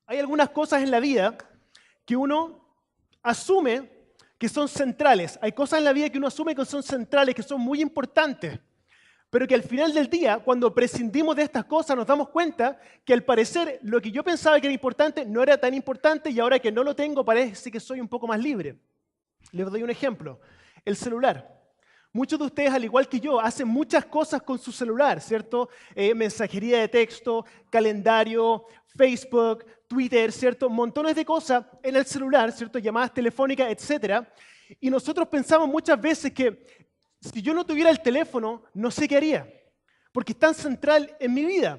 Hay algunas cosas en la vida que uno asume que son centrales. Hay cosas en la vida que uno asume que son centrales, que son muy importantes, pero que al final del día, cuando prescindimos de estas cosas, nos damos cuenta que al parecer lo que yo pensaba que era importante no era tan importante y ahora que no lo tengo parece que soy un poco más libre. Les doy un ejemplo. El celular. Muchos de ustedes, al igual que yo, hacen muchas cosas con su celular, ¿cierto? Mensajería de texto, calendario, Facebook, Twitter, ¿cierto? Montones de cosas en el celular, ¿cierto? Llamadas telefónicas, etcétera. Y nosotros pensamos muchas veces que si yo no tuviera el teléfono, no sé qué haría, porque es tan central en mi vida.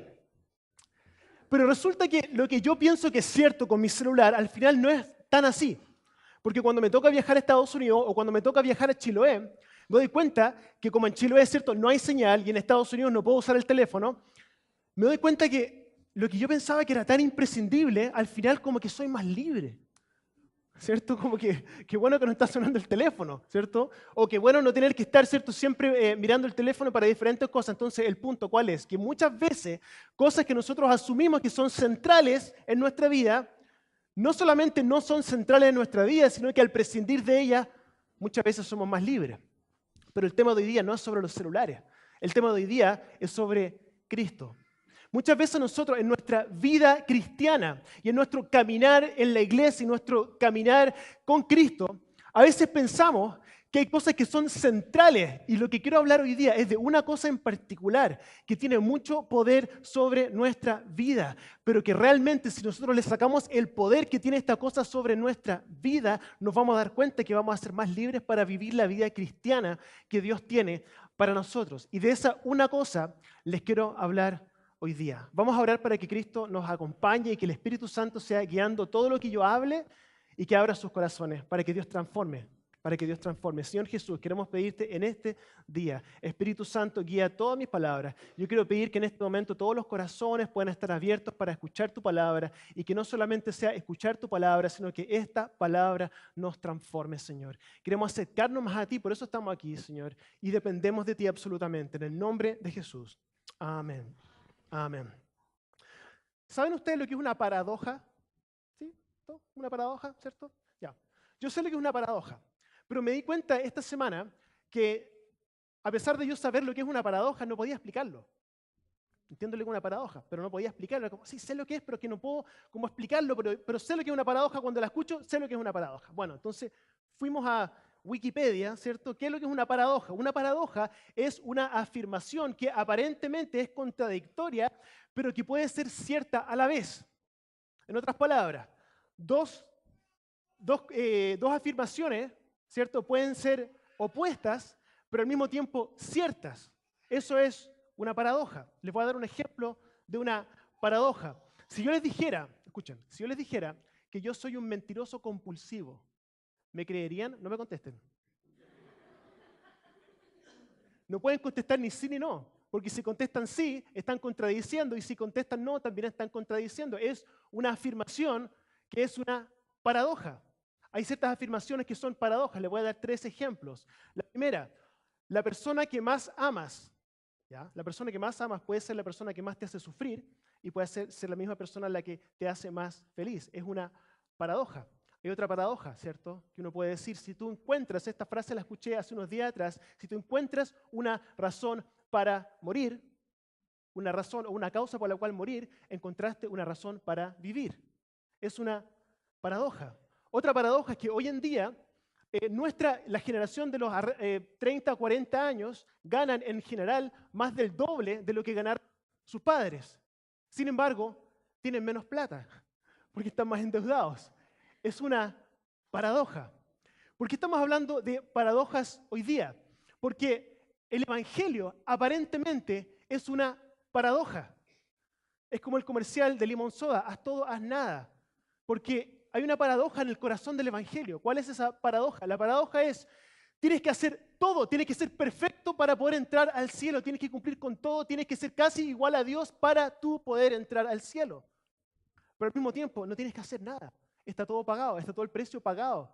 Pero resulta que lo que yo pienso que es cierto con mi celular, al final no es tan así. Porque cuando me toca viajar a Estados Unidos o cuando me toca viajar a Chiloé, me doy cuenta que como en Chiloé es cierto, no hay señal y en Estados Unidos no puedo usar el teléfono, me doy cuenta que lo que yo pensaba que era tan imprescindible, al final como que soy más libre. ¿Cierto? Como que qué bueno que no está sonando el teléfono, ¿cierto? O qué bueno no tener que estar, ¿cierto? Siempre mirando el teléfono para diferentes cosas. Entonces, el punto, ¿cuál es? Que muchas veces cosas que nosotros asumimos que son centrales en nuestra vida, no solamente no son centrales en nuestra vida, sino que al prescindir de ellas, muchas veces somos más libres. Pero el tema de hoy día no es sobre los celulares. El tema de hoy día es sobre Cristo. Muchas veces nosotros en nuestra vida cristiana y en nuestro caminar en la iglesia y nuestro caminar con Cristo, a veces pensamos que hay cosas que son centrales y lo que quiero hablar hoy día es de una cosa en particular que tiene mucho poder sobre nuestra vida, pero que realmente si nosotros le sacamos el poder que tiene esta cosa sobre nuestra vida, nos vamos a dar cuenta que vamos a ser más libres para vivir la vida cristiana que Dios tiene para nosotros. Y de esa una cosa les quiero hablar hoy día. Vamos a orar para que Cristo nos acompañe y que el Espíritu Santo sea guiando todo lo que yo hable y que abra sus corazones para que Dios transforme. Para que Dios transforme. Señor Jesús, queremos pedirte en este día, Espíritu Santo, guía todas mis palabras. Yo quiero pedir que en este momento todos los corazones puedan estar abiertos para escuchar tu palabra y que no solamente sea escuchar tu palabra, sino que esta palabra nos transforme, Señor. Queremos acercarnos más a ti, por eso estamos aquí, Señor, y dependemos de ti absolutamente. En el nombre de Jesús. Amén. Amén. ¿Saben ustedes lo que es una paradoja? ¿Sí? ¿No? ¿Una paradoja, cierto? Ya. Yo sé lo que es una paradoja, pero me di cuenta esta semana que a pesar de yo saber lo que es una paradoja, no podía explicarlo. Entiendo lo que es una paradoja, pero no podía explicarlo. Como, sí, sé lo que es, pero que no puedo cómo explicarlo, pero sé lo que es una paradoja. Cuando la escucho, sé lo que es una paradoja. Bueno, entonces fuimos a Wikipedia, ¿cierto? ¿Qué es lo que es una paradoja? Una paradoja es una afirmación que aparentemente es contradictoria, pero que puede ser cierta a la vez. En otras palabras, dos afirmaciones, ¿cierto? Pueden ser opuestas, pero al mismo tiempo ciertas. Eso es una paradoja. Les voy a dar un ejemplo de una paradoja. Si yo les dijera, escuchen, si yo les dijera que yo soy un mentiroso compulsivo, ¿me creerían? No me contesten. No pueden contestar ni sí ni no, porque si contestan sí, están contradiciendo, y si contestan no, también están contradiciendo. Es una afirmación que es una paradoja. Hay ciertas afirmaciones que son paradojas. Les voy a dar 3 ejemplos. La primera, la persona que más amas, ¿ya? La persona que más amas puede ser la persona que más te hace sufrir y puede ser la misma persona la que te hace más feliz. Es una paradoja. Hay otra paradoja, ¿cierto? Que uno puede decir, si tú encuentras, esta frase la escuché hace unos días atrás, si tú encuentras una razón para morir, una razón o una causa por la cual morir, encontraste una razón para vivir. Es una paradoja. Otra paradoja es que hoy en día la generación de los 30 o 40 años ganan en general más del doble de lo que ganaron sus padres. Sin embargo, tienen menos plata porque están más endeudados. Es una paradoja. ¿Por qué estamos hablando de paradojas hoy día? Porque el Evangelio aparentemente es una paradoja. Es como el comercial de Limón Soda, haz todo, haz nada. Porque hay una paradoja en el corazón del Evangelio. ¿Cuál es esa paradoja? La paradoja es, tienes que hacer todo, tienes que ser perfecto para poder entrar al cielo, tienes que cumplir con todo, tienes que ser casi igual a Dios para tú poder entrar al cielo. Pero al mismo tiempo no tienes que hacer nada. Está todo pagado, está todo el precio pagado.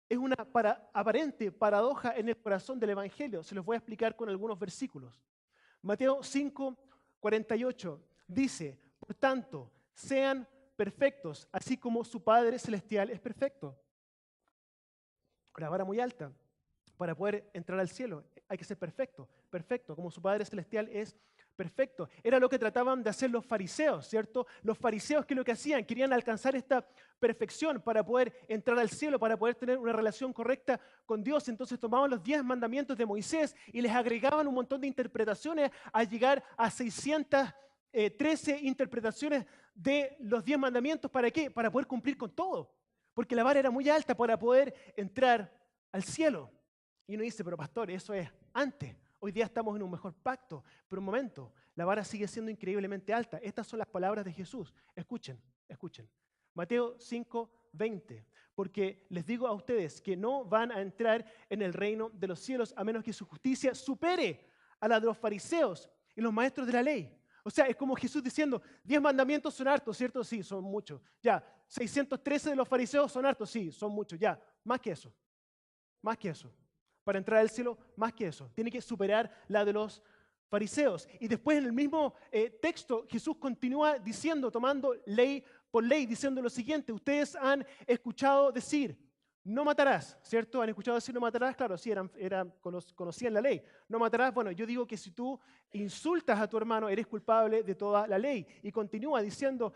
Es una aparente paradoja en el corazón del Evangelio. Se los voy a explicar con algunos versículos. Mateo 5:48 dice, por tanto, sean perfectos, así como su Padre Celestial es perfecto. La vara muy alta. Para poder entrar al cielo hay que ser perfecto, perfecto, como su Padre Celestial es perfecto. Era lo que trataban de hacer los fariseos, ¿cierto? Los fariseos, ¿qué es lo que hacían? Querían alcanzar esta perfección para poder entrar al cielo, para poder tener una relación correcta con Dios. Entonces tomaban los 10 mandamientos de Moisés y les agregaban un montón de interpretaciones a llegar a 613 interpretaciones de los 10 mandamientos. ¿Para qué? Para poder cumplir con todo. Porque la vara era muy alta para poder entrar al cielo. Y uno dice, pero pastor, eso es antes. Hoy día estamos en un mejor pacto. Pero un momento, la vara sigue siendo increíblemente alta. Estas son las palabras de Jesús. Escuchen, escuchen. Mateo 5:20. Porque les digo a ustedes que no van a entrar en el reino de los cielos a menos que su justicia supere a la de los fariseos y los maestros de la ley. O sea, es como Jesús diciendo, 10 mandamientos son hartos, ¿cierto? Sí, son muchos. Ya, 613 de los fariseos son hartos, sí, son muchos. Ya, más que eso. Más que eso. Para entrar al cielo, más que eso. Tiene que superar la de los fariseos. Y después en el mismo texto, Jesús continúa diciendo, tomando ley por ley, diciendo lo siguiente. Ustedes han escuchado decir, no matarás, ¿cierto? ¿Han escuchado decir no matarás? Claro, sí, conocían la ley. No matarás, bueno, yo digo que si tú insultas a tu hermano, eres culpable de toda la ley. Y continúa diciendo,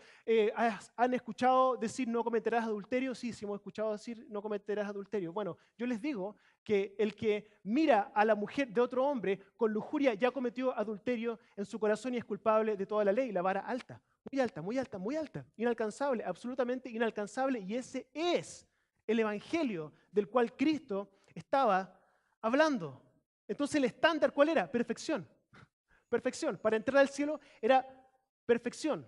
¿han escuchado decir no cometerás adulterio? Sí, sí hemos escuchado decir no cometerás adulterio. Bueno, yo les digo que el que mira a la mujer de otro hombre con lujuria ya cometió adulterio en su corazón y es culpable de toda la ley. La vara alta, muy alta, muy alta, muy alta. Inalcanzable, absolutamente inalcanzable. Y ese es el evangelio del cual Cristo estaba hablando. Entonces el estándar, ¿cuál era? Perfección. Perfección. Para entrar al cielo era perfección.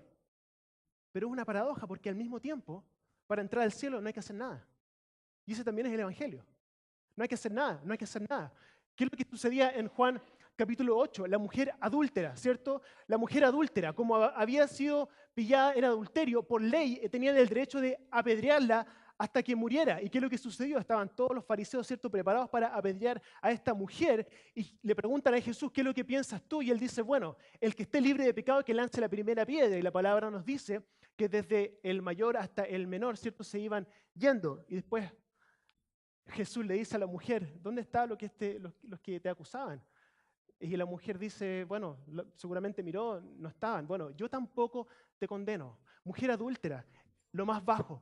Pero es una paradoja porque al mismo tiempo, para entrar al cielo no hay que hacer nada. Y ese también es el evangelio. No hay que hacer nada, no hay que hacer nada. ¿Qué es lo que sucedía en Juan capítulo 8? La mujer adúltera, ¿cierto? La mujer adúltera, como había sido pillada en adulterio, por ley tenían el derecho de apedrearla hasta que muriera. ¿Y qué es lo que sucedió? Estaban todos los fariseos, ¿cierto?, preparados para apedrear a esta mujer y le preguntan a Jesús, ¿qué es lo que piensas tú? Y él dice, bueno, el que esté libre de pecado que lance la primera piedra. Y la palabra nos dice que desde el mayor hasta el menor, ¿cierto?, se iban yendo. Y después Jesús le dice a la mujer, ¿dónde están los que te acusaban? Y la mujer dice, bueno, seguramente miró, no estaban. Bueno, yo tampoco te condeno. Mujer adúltera, lo más bajo,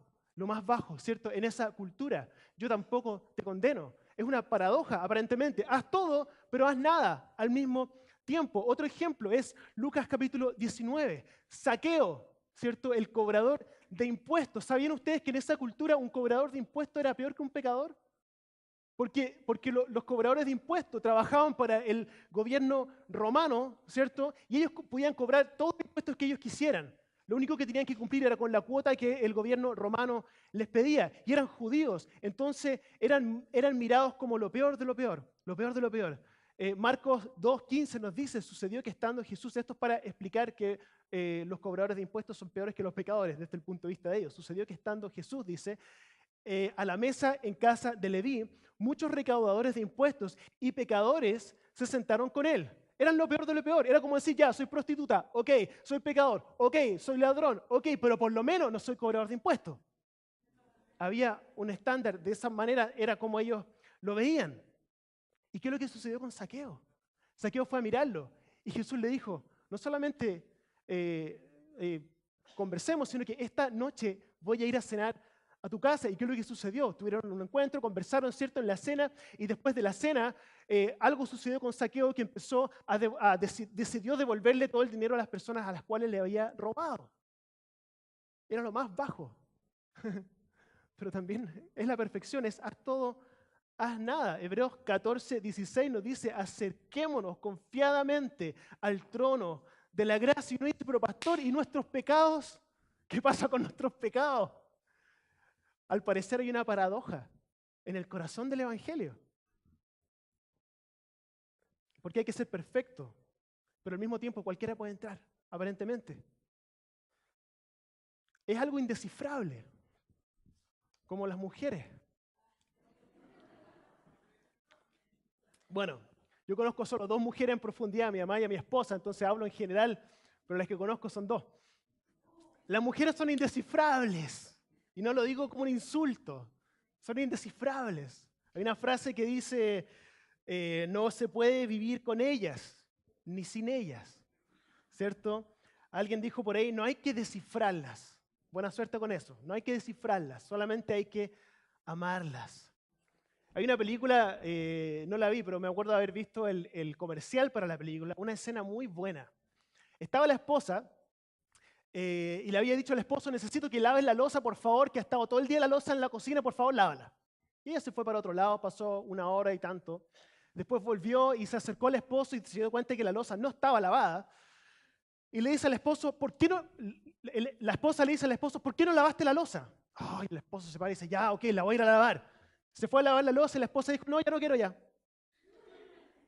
¿cierto? En esa cultura, yo tampoco te condeno. Es una paradoja, aparentemente. Haz todo, pero haz nada al mismo tiempo. Otro ejemplo es Lucas capítulo 19. Zaqueo, ¿cierto? El cobrador de impuestos. ¿Sabían ustedes que en esa cultura un cobrador de impuestos era peor que un pecador? Porque los cobradores de impuestos trabajaban para el gobierno romano, ¿cierto? Y ellos podían cobrar todos los impuestos que ellos quisieran. Lo único que tenían que cumplir era con la cuota que el gobierno romano les pedía. Y eran judíos, entonces eran mirados como lo peor de lo peor, lo peor de lo peor. Marcos 2:15 nos dice, sucedió que estando Jesús, esto es para explicar que los cobradores de impuestos son peores que los pecadores desde el punto de vista de ellos. Sucedió que estando Jesús, dice, a la mesa en casa de Leví, muchos recaudadores de impuestos y pecadores se sentaron con él. Eran lo peor de lo peor. Era como decir, ya, soy prostituta, ok, soy pecador, ok, soy ladrón, ok, pero por lo menos no soy cobrador de impuestos. Había un estándar, de esa manera era como ellos lo veían. ¿Y qué es lo que sucedió con Zaqueo? Zaqueo fue a mirarlo y Jesús le dijo, no solamente conversemos, sino que esta noche voy a ir a cenar a tu casa. ¿Y qué es lo que sucedió? Tuvieron un encuentro, conversaron, ¿cierto?, en la cena, y después de la cena algo sucedió con Zaqueo que empezó decidió devolverle todo el dinero a las personas a las cuales le había robado. Era lo más bajo. Pero también es la perfección, es haz todo, haz nada. Hebreos 14:16 nos dice, acerquémonos confiadamente al trono de la gracia. Y uno dice, pero pastor, ¿y nuestros pecados? ¿Qué pasa con nuestros pecados? Al parecer hay una paradoja en el corazón del Evangelio. Porque hay que ser perfecto, pero al mismo tiempo cualquiera puede entrar, aparentemente. Es algo indescifrable, como las mujeres. Bueno, yo conozco solo 2 mujeres en profundidad, a mi mamá y a mi esposa, entonces hablo en general, pero las que conozco son 2. Las mujeres son indescifrables. Y no lo digo como un insulto. Son indescifrables. Hay una frase que dice, no se puede vivir con ellas, ni sin ellas. ¿Cierto? Alguien dijo por ahí, no hay que descifrarlas. Buena suerte con eso. No hay que descifrarlas, solamente hay que amarlas. Hay una película, no la vi, pero me acuerdo de haber visto el comercial para la película, una escena muy buena. Estaba la esposa y le había dicho al esposo, necesito que laves la loza, por favor, que ha estado todo el día la loza en la cocina, por favor, lávala. Y ella se fue para otro lado, pasó una hora y tanto. Después volvió y se acercó al esposo y se dio cuenta que la loza no estaba lavada. Y le dice al esposo, ¿por qué no? La esposa le dice al esposo, ¿por qué no lavaste la loza? Ay, el esposo se para y dice, ya, ok, la voy a ir a lavar. Se fue a lavar la loza y la esposa dijo, no, ya no quiero ya.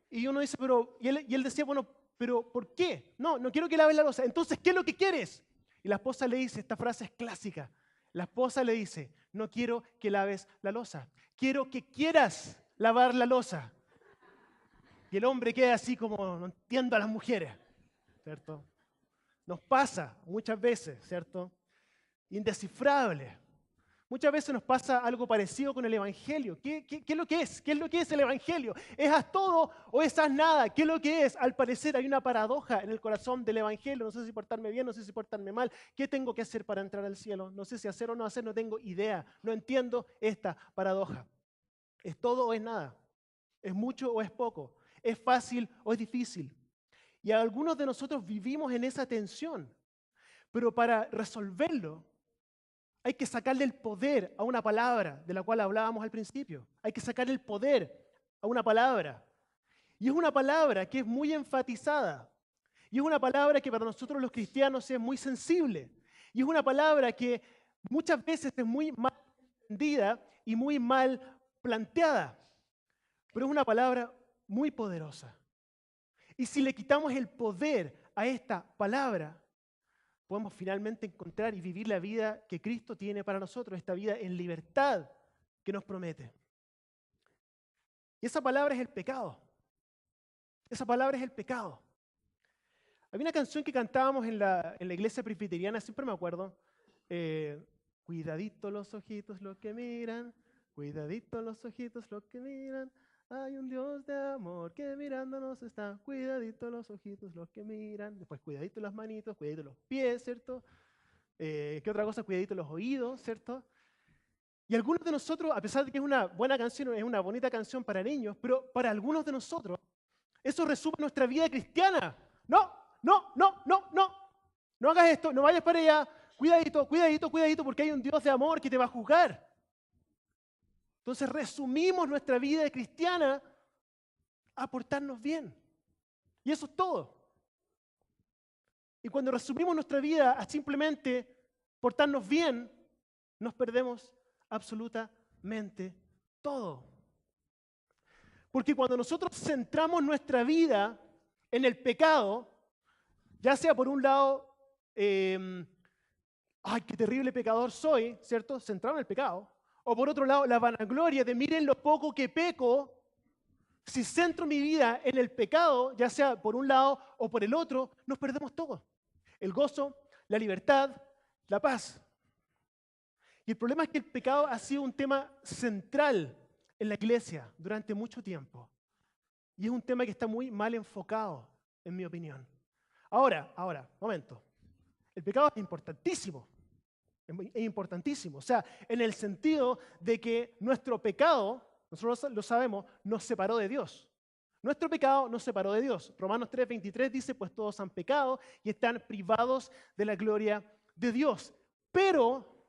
Y uno dice, y él decía, bueno, pero ¿por qué? No, no quiero que laves la loza. Entonces, ¿qué es lo que quieres? Y la esposa le dice, esta frase es clásica. La esposa le dice, no quiero que laves la loza. Quiero que quieras lavar la loza. Y el hombre queda así como, no entiendo a las mujeres, ¿cierto? Nos pasa muchas veces, ¿cierto? Indescifrable. Muchas veces nos pasa algo parecido con el Evangelio. ¿Qué es lo que es? ¿Qué es lo que es el Evangelio? ¿Es haz todo o es haz nada? ¿Qué es lo que es? Al parecer hay una paradoja en el corazón del Evangelio. No sé si portarme bien, no sé si portarme mal. ¿Qué tengo que hacer para entrar al cielo? No sé si hacer o no hacer, no tengo idea. No entiendo esta paradoja. ¿Es todo o es nada? ¿Es mucho o es poco? ¿Es fácil o es difícil? Y algunos de nosotros vivimos en esa tensión. Pero para resolverlo, hay que sacarle el poder a una palabra de la cual hablábamos al principio. Hay que sacarle el poder a una palabra. Y es una palabra que es muy enfatizada. Y es una palabra que para nosotros los cristianos es muy sensible. Y es una palabra que muchas veces es muy mal entendida y muy mal planteada. Pero es una palabra muy poderosa. Y si le quitamos el poder a esta palabra, podemos finalmente encontrar y vivir la vida que Cristo tiene para nosotros, esta vida en libertad que nos promete. Y esa palabra es el pecado. Esa palabra es el pecado. Había una canción que cantábamos en la iglesia presbiteriana, siempre me acuerdo. Cuidadito los ojitos los que miran, cuidadito los ojitos los que miran. Hay un Dios de amor que mirándonos está. Cuidadito los ojitos los que miran. Después cuidadito las manitos, cuidadito los pies, ¿cierto? ¿Qué otra cosa? Cuidadito los oídos, ¿cierto? Y algunos de nosotros, a pesar de que es una buena canción, es una bonita canción para niños, pero para algunos de nosotros, eso resume nuestra vida cristiana. No, no, no, no, no. No hagas esto, no vayas para allá. Cuidadito, cuidadito, cuidadito, porque hay un Dios de amor que te va a juzgar. Entonces resumimos nuestra vida cristiana a portarnos bien. Y eso es todo. Y cuando resumimos nuestra vida a simplemente portarnos bien, nos perdemos absolutamente todo. Porque cuando nosotros centramos nuestra vida en el pecado, ya sea por un lado, ay, qué terrible pecador soy, ¿cierto? Centrado en el pecado. O por otro lado, la vanagloria de miren lo poco que peco. Si centro mi vida en el pecado, ya sea por un lado o por el otro, nos perdemos todo. El gozo, la libertad, la paz. Y el problema es que el pecado ha sido un tema central en la iglesia durante mucho tiempo. Y es un tema que está muy mal enfocado, en mi opinión. Ahora, momento. El pecado es importantísimo. Es importantísimo. O sea, en el sentido de que nuestro pecado, nosotros lo sabemos, nos separó de Dios. Nuestro pecado nos separó de Dios. Romanos 3:23 dice, pues todos han pecado y están privados de la gloria de Dios. Pero,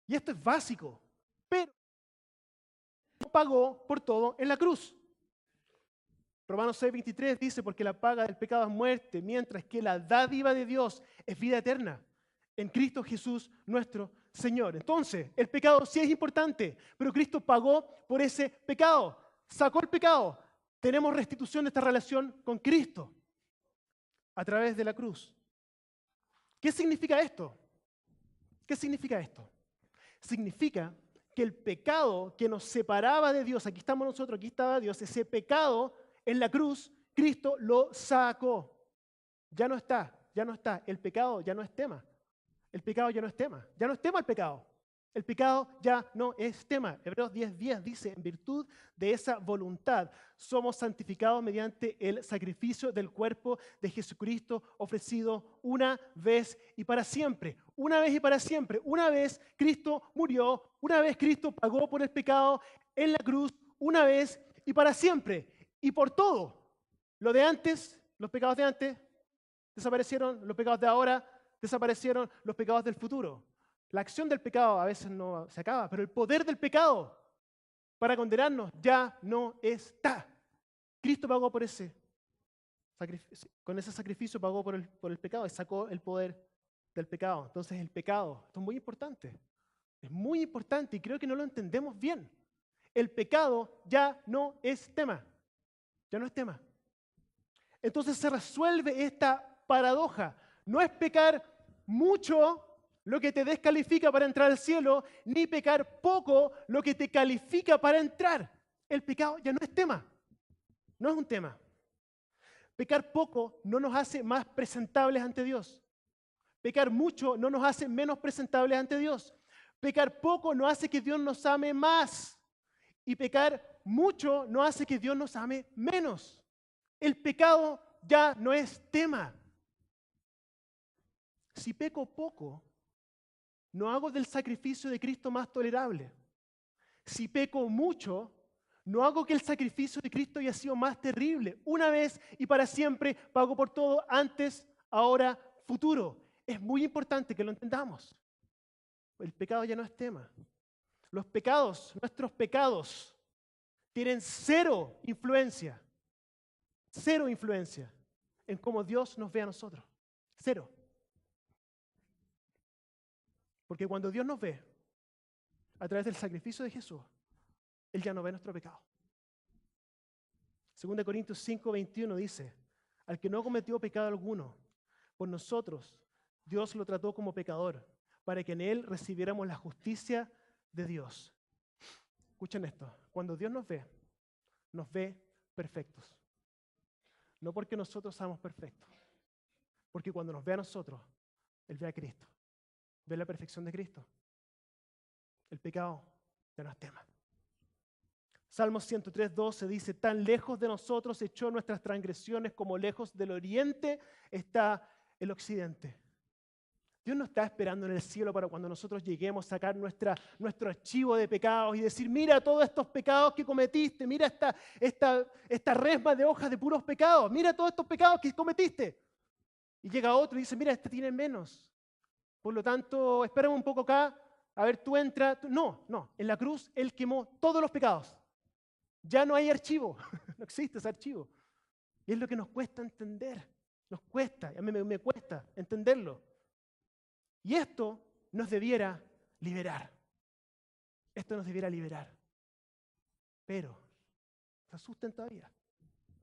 y esto es básico, pero pagó por todo en la cruz. Romanos 6:23 dice, porque la paga del pecado es muerte, mientras que la dádiva de Dios es vida eterna en Cristo Jesús nuestro Señor. Entonces, el pecado sí es importante, pero Cristo pagó por ese pecado, sacó el pecado. Tenemos restitución de esta relación con Cristo a través de la cruz. ¿Qué significa esto? ¿Qué significa esto? Significa que el pecado que nos separaba de Dios, aquí estamos nosotros, aquí estaba Dios, ese pecado en la cruz, Cristo lo sacó. Ya no está, el pecado ya no es tema. el pecado ya no es tema. Ya no es tema el pecado. El pecado ya no es tema. Hebreos 10:10 dice, en virtud de esa voluntad somos santificados mediante el sacrificio del cuerpo de Jesucristo ofrecido una vez y para siempre. Una vez y para siempre. Una vez Cristo murió, una vez Cristo pagó por el pecado en la cruz, una vez y para siempre. Y por todo. Lo de antes, los pecados de antes, desaparecieron. Los pecados de ahora, desaparecieron. Los pecados del futuro. La acción del pecado a veces no se acaba, pero el poder del pecado para condenarnos ya no está. Cristo pagó por ese sacrificio, con ese sacrificio pagó por el pecado y sacó el poder del pecado. Entonces el pecado, esto es muy importante y creo que no lo entendemos bien. El pecado ya no es tema, ya no es tema. Entonces se resuelve esta paradoja. No es pecar mucho lo que te descalifica para entrar al cielo, ni pecar poco lo que te califica para entrar. El pecado ya no es tema, no es un tema. Pecar poco no nos hace más presentables ante Dios. Pecar mucho no nos hace menos presentables ante Dios. Pecar poco no hace que Dios nos ame más. Y pecar mucho no hace que Dios nos ame menos. El pecado ya no es tema. Si peco poco, no hago del sacrificio de Cristo más tolerable. Si peco mucho, no hago que el sacrificio de Cristo haya sido más terrible. Una vez y para siempre pago por todo, antes, ahora, futuro. Es muy importante que lo entendamos. El pecado ya no es tema. Los pecados, nuestros pecados, tienen cero influencia en cómo Dios nos ve a nosotros. Cero. Porque cuando Dios nos ve a través del sacrificio de Jesús, Él ya no ve nuestro pecado. 2 Corintios 5:21 dice, al que no cometió pecado alguno, por nosotros Dios lo trató como pecador, para que en Él recibiéramos la justicia de Dios. Escuchen esto, cuando Dios nos ve perfectos. No porque nosotros seamos perfectos, porque cuando nos ve a nosotros, Él ve a Cristo. Ve la perfección de Cristo. El pecado ya no es tema. Salmos 103:12 dice, tan lejos de nosotros echó nuestras transgresiones como lejos del oriente está el occidente. Dios no está esperando en el cielo para cuando nosotros lleguemos a sacar nuestro archivo de pecados y decir, mira todos estos pecados que cometiste, mira esta resma de hojas de puros pecados, mira todos estos pecados que cometiste. Y llega otro y dice, mira, este tiene menos. Por lo tanto, espérame un poco acá, a ver, tú entra. No, en la cruz Él quemó todos los pecados. Ya no hay archivo, no existe ese archivo. Y es lo que nos cuesta entender, nos cuesta, a mí me cuesta entenderlo. Y esto nos debiera liberar. Esto nos debiera liberar. Pero, se asusten todavía.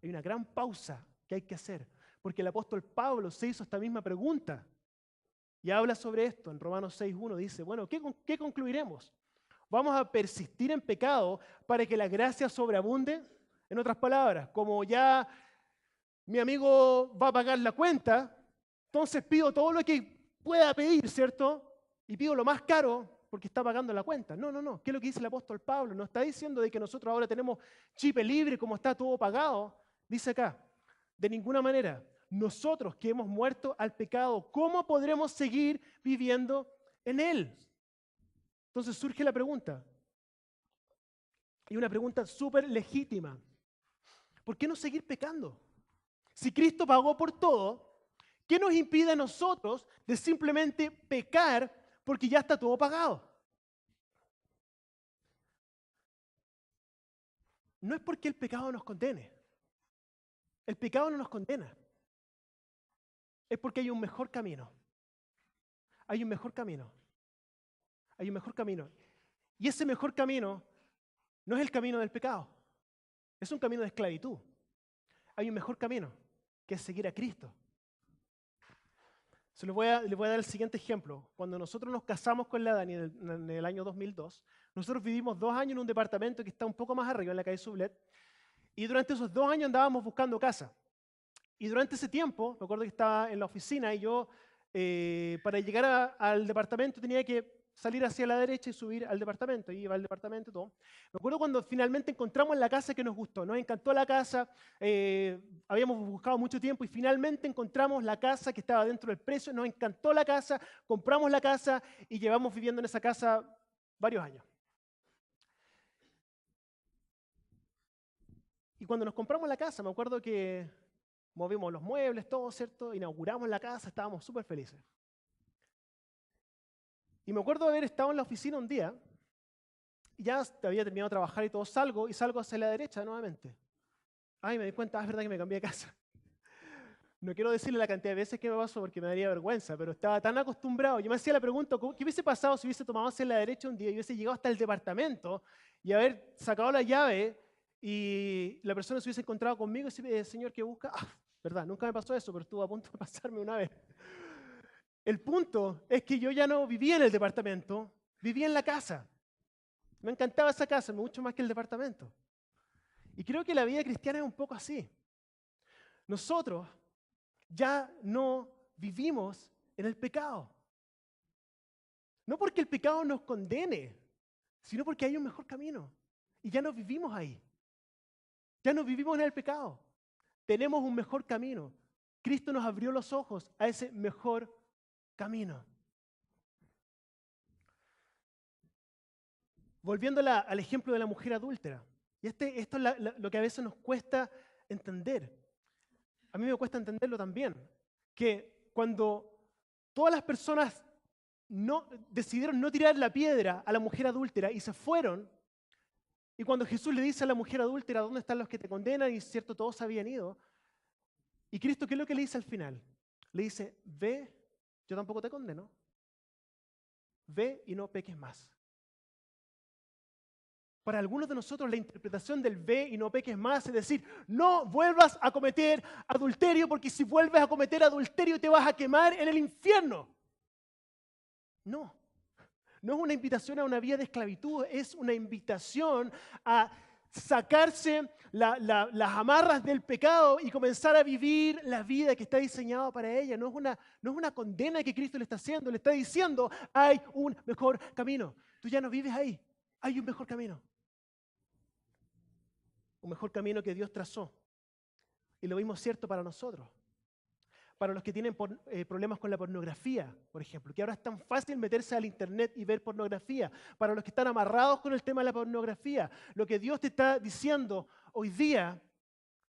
Hay una gran pausa que hay que hacer, porque el apóstol Pablo se hizo esta misma pregunta. Y habla sobre esto en Romanos 6:1. Dice, bueno, ¿qué concluiremos? ¿Vamos a persistir en pecado para que la gracia sobreabunde? En otras palabras, como ya mi amigo va a pagar la cuenta, entonces pido todo lo que pueda pedir, ¿cierto? Y pido lo más caro porque está pagando la cuenta. No. ¿Qué es lo que dice el apóstol Pablo? No está diciendo de que nosotros ahora tenemos chip libre como está todo pagado. Dice acá, de ninguna manera. Nosotros que hemos muerto al pecado, ¿cómo podremos seguir viviendo en él? Entonces surge la pregunta, y una pregunta súper legítima. ¿Por qué no seguir pecando? Si Cristo pagó por todo, ¿qué nos impide a nosotros de simplemente pecar porque ya está todo pagado? No es porque el pecado nos condene. El pecado no nos condena. Es porque hay un mejor camino. Hay un mejor camino. Hay un mejor camino. Y ese mejor camino no es el camino del pecado. Es un camino de esclavitud. Hay un mejor camino, que es seguir a Cristo. Les voy a dar el siguiente ejemplo. Cuando nosotros nos casamos con la Dani en el año 2002, nosotros vivimos 2 años en un departamento que está un poco más arriba, en la calle Sublet, y durante esos 2 años andábamos buscando casa. Y durante ese tiempo, me acuerdo que estaba en la oficina y yo para llegar al departamento tenía que salir hacia la derecha y subir al departamento. Y iba al departamento y todo. Me acuerdo cuando finalmente encontramos la casa que nos gustó. Nos encantó la casa. Habíamos buscado mucho tiempo y finalmente encontramos la casa que estaba dentro del precio. Nos encantó la casa. Compramos la casa y llevamos viviendo en esa casa varios años. Y cuando nos compramos la casa, me acuerdo que movimos los muebles, todo, ¿cierto? Inauguramos la casa, estábamos súper felices. Y me acuerdo de haber estado en la oficina un día, y ya había terminado de trabajar y todo, salgo hacia la derecha nuevamente. Ay, me di cuenta, es verdad que me cambié de casa. No quiero decirle la cantidad de veces que me pasó porque me daría vergüenza, pero estaba tan acostumbrado. Yo me hacía la pregunta, ¿qué hubiese pasado si hubiese tomado hacia la derecha un día y hubiese llegado hasta el departamento y haber sacado la llave y la persona se hubiese encontrado conmigo y dice, señor, ¿qué busca? Ah, verdad, nunca me pasó eso, pero estuvo a punto de pasarme una vez. El punto es que yo ya no vivía en el departamento, vivía en la casa. Me encantaba esa casa, mucho más que el departamento. Y creo que la vida cristiana es un poco así. Nosotros ya no vivimos en el pecado. No porque el pecado nos condene, sino porque hay un mejor camino. Y ya no vivimos ahí. Ya no vivimos en el pecado. Tenemos un mejor camino. Cristo nos abrió los ojos a ese mejor camino. Volviendo al ejemplo de la mujer adúltera. Y esto es lo que a veces nos cuesta entender. A mí me cuesta entenderlo también. Que cuando todas las personas decidieron no tirar la piedra a la mujer adúltera y se fueron, y cuando Jesús le dice a la mujer adúltera, ¿dónde están los que te condenan? Y cierto, todos habían ido. Y Cristo, ¿qué es lo que le dice al final? Le dice, ve, yo tampoco te condeno. Ve y no peques más. Para algunos de nosotros la interpretación del ve y no peques más es decir, no vuelvas a cometer adulterio porque si vuelves a cometer adulterio te vas a quemar en el infierno. No, no es una invitación a una vida de esclavitud, es una invitación a sacarse las amarras del pecado y comenzar a vivir la vida que está diseñada para ella. No es una condena que Cristo le está haciendo, le está diciendo, hay un mejor camino. Tú ya no vives ahí, hay un mejor camino. Un mejor camino que Dios trazó. Y lo mismo es cierto para nosotros. Para los que tienen problemas con la pornografía, por ejemplo, que ahora es tan fácil meterse al internet y ver pornografía. Para los que están amarrados con el tema de la pornografía, lo que Dios te está diciendo hoy día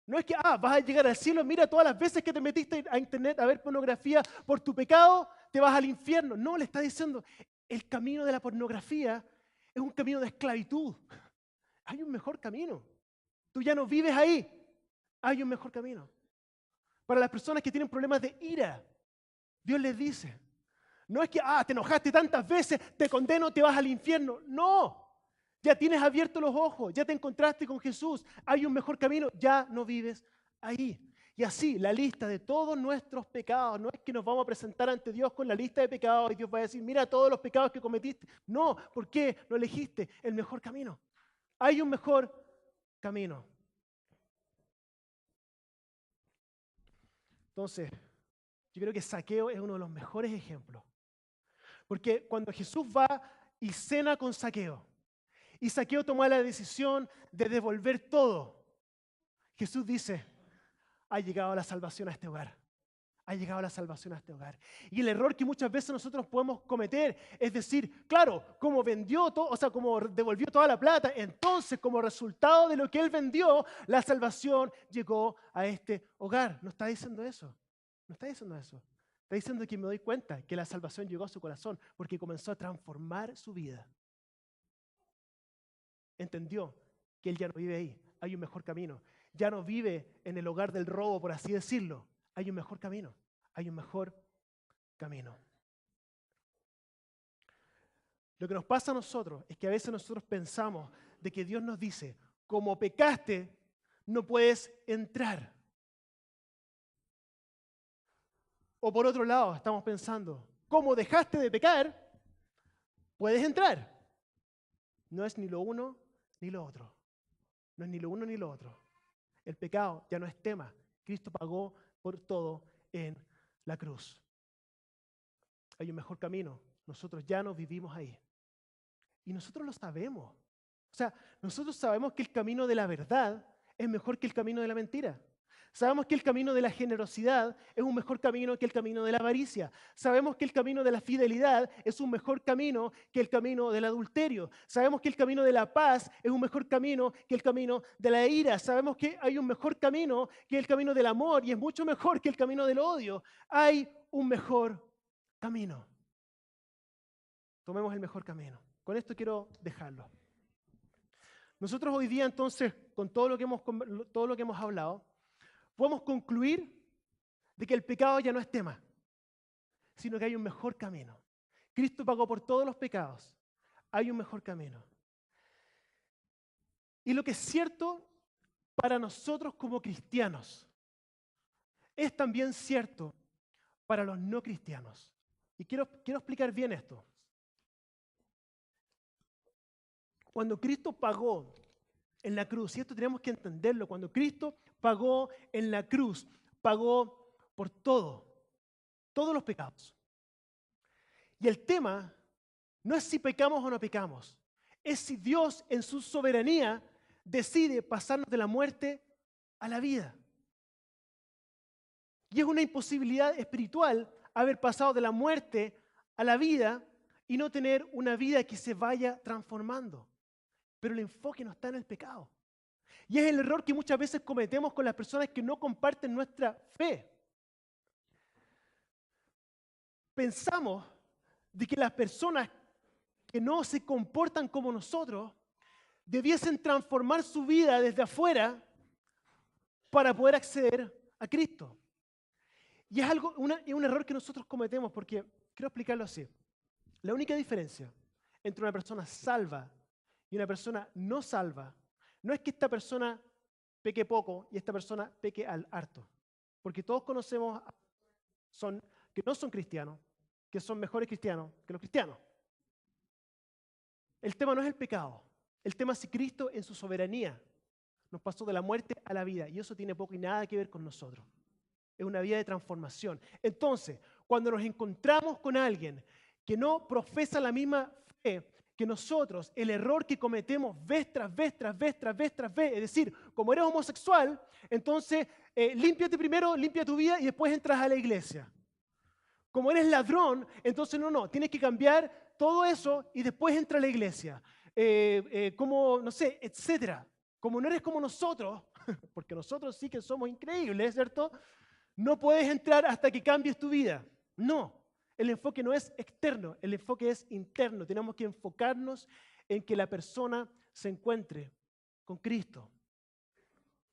no es que vas a llegar al cielo, mira todas las veces que te metiste a internet a ver pornografía por tu pecado, te vas al infierno. No, le está diciendo, el camino de la pornografía es un camino de esclavitud. Hay un mejor camino. Tú ya no vives ahí. Hay un mejor camino. Para las personas que tienen problemas de ira, Dios les dice, no es que, te enojaste tantas veces, te condeno, te vas al infierno. No, ya tienes abiertos los ojos, ya te encontraste con Jesús, hay un mejor camino, ya no vives ahí. Y así, la lista de todos nuestros pecados, no es que nos vamos a presentar ante Dios con la lista de pecados y Dios va a decir, mira todos los pecados que cometiste. No, ¿por qué no elegiste el mejor camino? Hay un mejor camino. Entonces, yo creo que Zaqueo es uno de los mejores ejemplos. Porque cuando Jesús va y cena con Zaqueo, y Zaqueo toma la decisión de devolver todo, Jesús dice, ha llegado la salvación a este hogar. Ha llegado la salvación a este hogar. Y el error que muchas veces nosotros podemos cometer es decir, claro, como vendió todo, o sea, como devolvió toda la plata, entonces como resultado de lo que él vendió, la salvación llegó a este hogar. No está diciendo eso. No está diciendo eso. Está diciendo que me doy cuenta que la salvación llegó a su corazón porque comenzó a transformar su vida. Entendió que él ya no vive ahí. Hay un mejor camino. Ya no vive en el hogar del robo, por así decirlo. Hay un mejor camino. Hay un mejor camino. Lo que nos pasa a nosotros es que a veces nosotros pensamos de que Dios nos dice, como pecaste, no puedes entrar. O por otro lado, estamos pensando, como dejaste de pecar, puedes entrar. No es ni lo uno ni lo otro. No es ni lo uno ni lo otro. El pecado ya no es tema. Cristo pagó por todo en la cruz. hay un mejor camino. Nosotros ya no vivimos ahí. Y nosotros lo sabemos. O sea, nosotros sabemos que el camino de la verdad es mejor que el camino de la mentira. Sabemos que el camino de la generosidad es un mejor camino que el camino de la avaricia. Sabemos que el camino de la fidelidad es un mejor camino que el camino del adulterio. Sabemos que el camino de la paz es un mejor camino que el camino de la ira. Sabemos que hay un mejor camino que el camino del amor y es mucho mejor que el camino del odio. Hay un mejor camino. Tomemos el mejor camino. Con esto quiero dejarlo. Nosotros hoy día entonces, con todo lo que hemos hablado, podemos concluir de que el pecado ya no es tema, sino que hay un mejor camino. Cristo pagó por todos los pecados. Hay un mejor camino. Y lo que es cierto para nosotros como cristianos es también cierto para los no cristianos. Y quiero explicar bien esto. Cuando Cristo pagó en la cruz, y esto tenemos que entenderlo, cuando Cristo pagó en la cruz, pagó por todos los pecados. Y el tema no es si pecamos o no pecamos, es si Dios en su soberanía decide pasarnos de la muerte a la vida. Y es una imposibilidad espiritual haber pasado de la muerte a la vida y no tener una vida que se vaya transformando. Pero el enfoque no está en el pecado. Y es el error que muchas veces cometemos con las personas que no comparten nuestra fe. Pensamos de que las personas que no se comportan como nosotros debiesen transformar su vida desde afuera para poder acceder a Cristo. Y es un error que nosotros cometemos porque, quiero explicarlo así, la única diferencia entre una persona salva y una persona no salva, no es que esta persona peque poco y esta persona peque al harto. Porque todos conocemos que no son cristianos, que son mejores cristianos que los cristianos. El tema no es el pecado. El tema es si Cristo en su soberanía nos pasó de la muerte a la vida. Y eso tiene poco y nada que ver con nosotros. Es una vida de transformación. Entonces, cuando nos encontramos con alguien que no profesa la misma fe que nosotros, el error que cometemos vez tras vez, es decir, como eres homosexual, entonces límpiate primero, limpia tu vida y después entras a la iglesia. Como eres ladrón, entonces no, tienes que cambiar todo eso y después entra a la iglesia. Como, no sé, etcétera. Como no eres como nosotros, porque nosotros sí que somos increíbles, ¿cierto? No puedes entrar hasta que cambies tu vida. No. El enfoque no es externo, el enfoque es interno. Tenemos que enfocarnos en que la persona se encuentre con Cristo.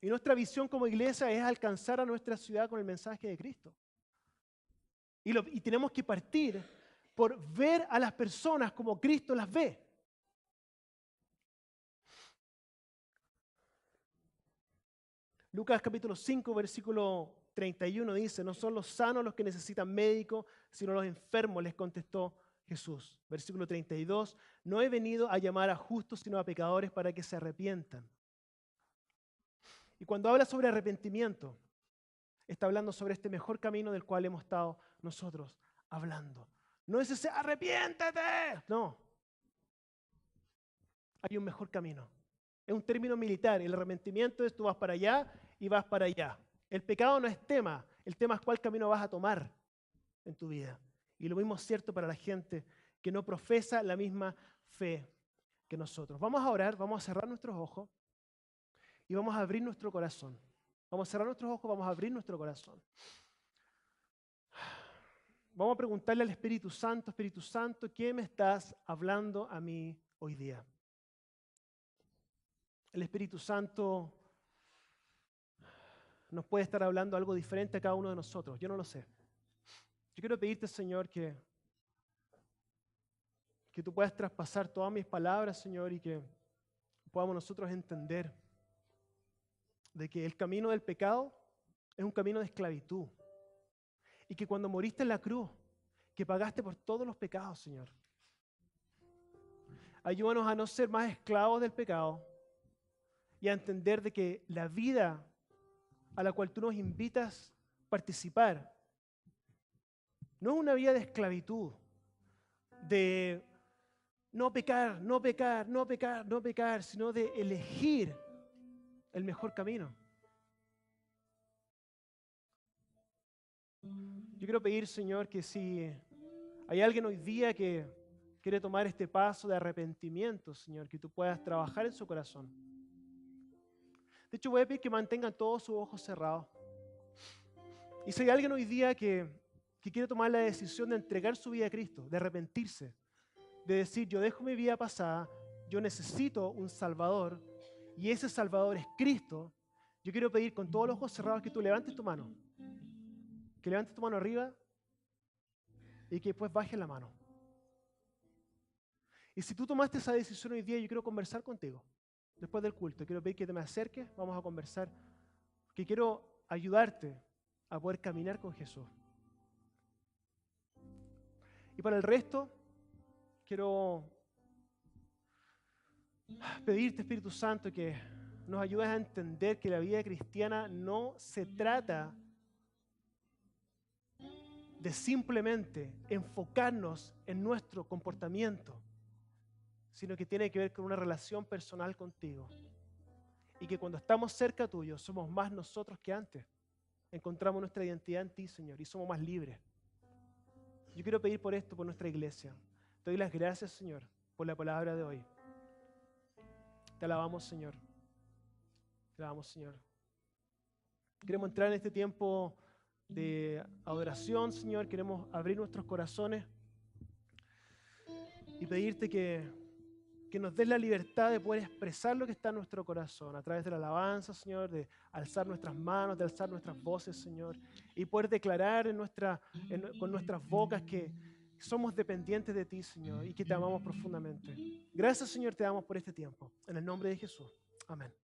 Y nuestra visión como iglesia es alcanzar a nuestra ciudad con el mensaje de Cristo. Y tenemos que partir por ver a las personas como Cristo las ve. Lucas capítulo 5, versículo 31 dice, no son los sanos los que necesitan médico, sino los enfermos, les contestó Jesús. Versículo 32, no he venido a llamar a justos, sino a pecadores para que se arrepientan. Y cuando habla sobre arrepentimiento, está hablando sobre este mejor camino del cual hemos estado nosotros hablando. No es ese arrepiéntete, no. Hay un mejor camino. Es un término militar. El arrepentimiento es tú vas para allá y vas para allá. El pecado no es tema. El tema es cuál camino vas a tomar en tu vida. Y lo mismo es cierto para la gente que no profesa la misma fe que nosotros. Vamos a orar, vamos a cerrar nuestros ojos y vamos a abrir nuestro corazón. Vamos a cerrar nuestros ojos, vamos a abrir nuestro corazón. Vamos a preguntarle al Espíritu Santo, ¿qué me estás hablando a mí hoy día? El Espíritu Santo nos puede estar hablando algo diferente a cada uno de nosotros. Yo no lo sé. Yo quiero pedirte, Señor, que tú puedas traspasar todas mis palabras, Señor, y que podamos nosotros entender de que el camino del pecado es un camino de esclavitud. Y que cuando moriste en la cruz, que pagaste por todos los pecados, Señor. Ayúdanos a no ser más esclavos del pecado y a entender de que la vida a la cual tú nos invitas a participar No es una vida de esclavitud, de no pecar, no pecar, no pecar, no pecar, sino de elegir el mejor camino. Yo quiero pedir, Señor, que si hay alguien hoy día que quiere tomar este paso de arrepentimiento, Señor, que tú puedas trabajar en su corazón. De hecho, voy a pedir que mantengan todos sus ojos cerrados. Y si hay alguien hoy día que quiere tomar la decisión de entregar su vida a Cristo, de arrepentirse, de decir, yo dejo mi vida pasada, yo necesito un Salvador, y ese Salvador es Cristo, yo quiero pedir con todos los ojos cerrados que tú levantes tu mano. Que levantes tu mano arriba y que después bajes la mano. Y si tú tomaste esa decisión hoy día, yo quiero conversar contigo. Después del culto, quiero pedir que te me acerques, vamos a conversar, que quiero ayudarte a poder caminar con Jesús. Y para el resto, quiero pedirte, Espíritu Santo, que nos ayudes a entender que la vida cristiana no se trata de simplemente enfocarnos en nuestro comportamiento, sino que tiene que ver con una relación personal contigo. Y que cuando estamos cerca tuyo, somos más nosotros que antes. Encontramos nuestra identidad en ti, Señor, y somos más libres. Yo quiero pedir por esto, por nuestra iglesia. Te doy las gracias, Señor, por la palabra de hoy. Te alabamos, Señor. Te alabamos, Señor. Queremos entrar en este tiempo de adoración, Señor. Queremos abrir nuestros corazones y pedirte que nos des la libertad de poder expresar lo que está en nuestro corazón a través de la alabanza, Señor, de alzar nuestras manos, de alzar nuestras voces, Señor, y poder declarar con nuestras bocas que somos dependientes de ti, Señor, y que te amamos profundamente. Gracias, Señor, te damos por este tiempo. En el nombre de Jesús. Amén.